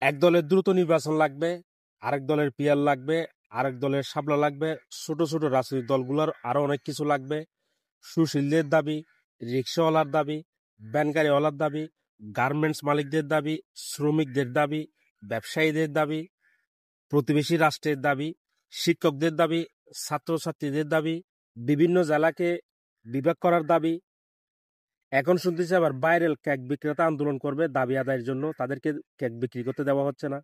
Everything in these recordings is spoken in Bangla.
এক দলের দ্রুত নির্বাচন লাগবে, আরেক দলের পিয়ার লাগবে, আরেক দলের শাপলা লাগবে, ছোট ছোট রাজনৈতিক দলগুলোর আরো অনেক কিছু লাগবে। সুশীলদের দাবি, রিক্সাওয়ালার দাবি, ভ্যানগাড়িওয়ালার দাবি, গার্মেন্টস মালিকদের দাবি, শ্রমিকদের দাবি, ব্যবসায়ীদের দাবি, প্রতিবেশী রাষ্ট্রের দাবি, শিক্ষকদের দাবি, ছাত্রছাত্রীদের দাবি, বিভিন্ন জেলাকে বিভাগ করার দাবি। এখন শুনতেছি আবার ভাইরাল কেক বিক্রেতা আন্দোলন করবে দাবি আদায়ের জন্য, তাদেরকে কেক বিক্রি করতে দেওয়া হচ্ছে না।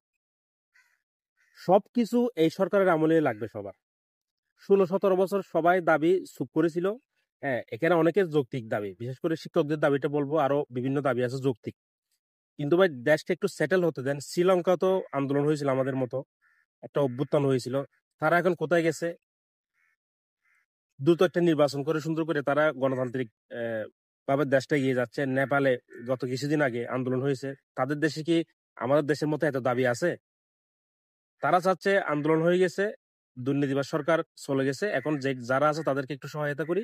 সবকিছু এই সরকারের আমলে লাগবে সবার। 16-17 বছর সবাই দাবি চুপ করেছিল। হ্যাঁ, এখানে অনেকের যৌক্তিক দাবি, বিশেষ করে শিক্ষকদের দাবিটা বলবো, আরো বিভিন্ন দাবি আছে যৌক্তিক। কিন্তু ভাই দেশটা একটু সেটেল হতে দেন। শ্রীলঙ্কা তো আন্দোলন হয়েছিল আমাদের মতো, একটা অভ্যুত্থান হয়েছিল। তারা এখন কোথায় গেছে? দ্রুত একটা নির্বাচন করে সুন্দর করে তারা গণতান্ত্রিক ভাবে দেশটা এগিয়ে যাচ্ছে। নেপালে গত কিছুদিন আগে আন্দোলন হয়েছে। তাদের দেশে কি আমাদের দেশের মতো এত দাবি আছে? তারা চাচ্ছে আন্দোলন হয়ে গেছে, দুর্নীতিবাজ সরকার চলে গেছে, এখন যে যারা আছে তাদেরকে একটু সহায়তা করি,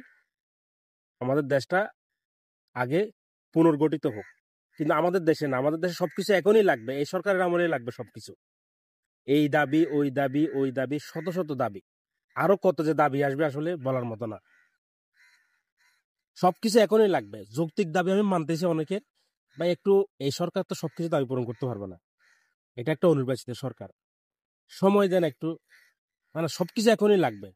আমাদের দেশটা আগে পুনর্গঠিত হোক। কিন্তু আমাদের দেশে না, আমাদের দেশে সবকিছু এখনই লাগবে, এই সরকারের আমলেই লাগবে সবকিছু। এই দাবি ওই দাবি ওই দাবি, শত শত দাবি, আরো কত যে দাবি আসবে আসলে বলার মতো না। সবকিছু এখনই লাগবে। যৌক্তিক দাবি আমি মানতেছি অনেকের, ভাই একটু এই সরকার তো সবকিছু দাবি পূরণ করতে পারবে না, এটা একটা অনির্বাচিত সরকার, সময় দেন একটু। মানে সবকিছু এখনই লাগবে।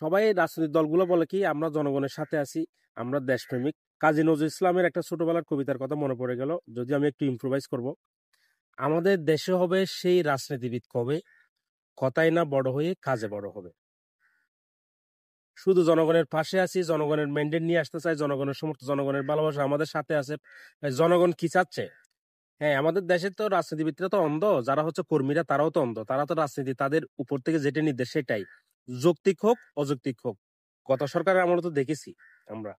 সবাই রাজনৈতিক দলগুলো বলে কি আমরা জনগণের সাথে আছি, আমরা দেশপ্রেমিক। কাজী নজরুল ইসলামের একটা ছোটবেলার কবিতার কথা মনে পড়ে গেল, যদি আমি একটু ইম্প্রোভাইজ করব। আমাদের দেশে হবে সেই রাজনীতিবিদ কবে, কথাই না বড় হয়ে কাজে বড় হবে। শুধু জনগণের পাশে আছি, জনগণের ম্যান্ডেট নিয়ে আসতে চাই, জনগণের সমর্থন, জনগণের ভালোবাসা আমাদের সাথে আছে। জনগণ কি চাচ্ছে? হ্যাঁ, আমাদের দেশে তো রাজনীতিবিদরা তো অন্ধ, যারা হচ্ছে কর্মীরা তারাও তো অন্ধ, তারা তো রাজনীতি তাদের উপর থেকে যেটা নির্দেশ সেটাই, যৌক্তিক হোক অযৌক্তিক হোক। গত সরকারের আমরা তো দেখেছি, আমরা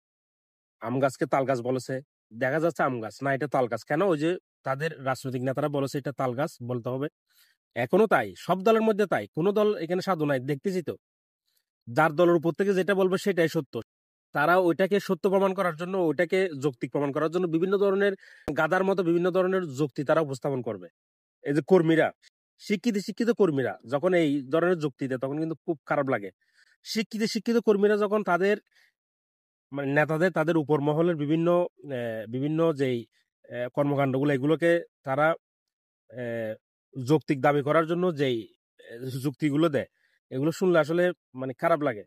আম গাছকে তাল গাছ বলেছে, দেখা যাচ্ছে আম গাছ না, এটা তাল গাছ। কেন? ওই যে তাদের রাজনৈতিক নেতারা বলেছে এটা তাল গাছ বলতে হবে। এখনো তাই, সব দলের মধ্যে তাই, কোনো দল এখানে সাধু নাই, দেখতেছি তো। যার দলের উপর থেকে যেটা বলবে সেটাই সত্য। তারা ওইটাকে সত্য প্রমাণ করার জন্য, ওইটাকে যৌক্তিক প্রমাণ করার জন্য বিভিন্ন ধরনের গাধার মতো বিভিন্ন ধরনের যুক্তি তারা উপস্থাপন করবে। এই যে কর্মীরা, শিক্ষিত শিক্ষিত কর্মীরা যখন এই ধরনের যুক্তি দেয় তখন কিন্তু খুব খারাপ লাগে। শিক্ষিত শিক্ষিত কর্মীরা যখন তাদের মানে নেতাদের, তাদের উপর মহলের বিভিন্ন বিভিন্ন যেই কর্মকাণ্ডগুলো এগুলোকে তারা যৌক্তিক দাবি করার জন্য যেই যুক্তিগুলো দেয়, এগুলো শুনলে আসলে মানে খারাপ লাগে।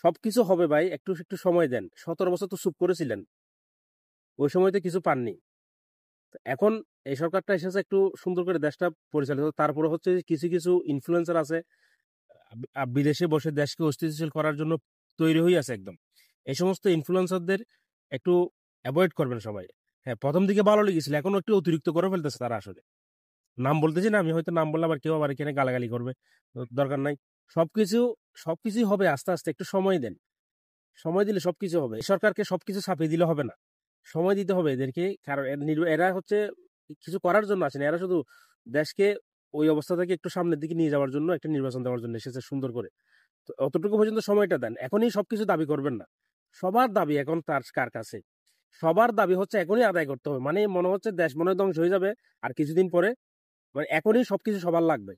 সবকিছু হবে ভাই, একটু একটু সময় দেন। 17 বছর তো চুপ করেছিলেন, ওই সময় তো কিছু পাননি। এখন এই সরকারটা এসেছে একটু সুন্দর করে দেশটা পরিচালিত। তারপরে হচ্ছে যে কিছু কিছু ইনফ্লুয়েন্সার আছে বিদেশে বসে দেশকে অস্থিতিশীল করার জন্য তৈরি হয়ে আছে একদম। এই সমস্ত ইনফ্লুয়েন্সারদের একটু অ্যাভয়েড করবেন সবাই। হ্যাঁ, প্রথম দিকে ভালো লেগেছিল, এখন একটু অতিরিক্ত করে ফেলতেছে তারা আসলে। নাম বলতেছি না আমি, হয়তো নাম বললে আবার কেউ আবার এখানে গালাগালি করবে, তো দরকার নাই। সবকিছু সবকিছুই হবে আস্তে আস্তে, একটু সময় দেন। সময় দিলে সবকিছু হবে। এই সরকারকে সবকিছু ছাপিয়ে দিলে হবে না, সময় দিতে হবে এদেরকে। কারণ এরা হচ্ছে কিছু করার জন্য আসেন, এরা শুধু দেশকে ওই অবস্থা থেকে একটু সামনের দিকে নিয়ে যাওয়ার জন্য, একটা নির্বাচন দেওয়ার জন্য এসেছে সুন্দর করে। তো অতটুকু পর্যন্ত সময়টা দেন, এখনই সবকিছু দাবি করবেন না। সবার দাবি এখন তার কার কাছে, সবার দাবি হচ্ছে এখনই আদায় করতে হবে। মানে মনে হচ্ছে দেশ মনে হয় ধ্বংস হয়ে যাবে আর কিছুদিন পরে, মানে এখনই সবকিছু সবার লাগবে।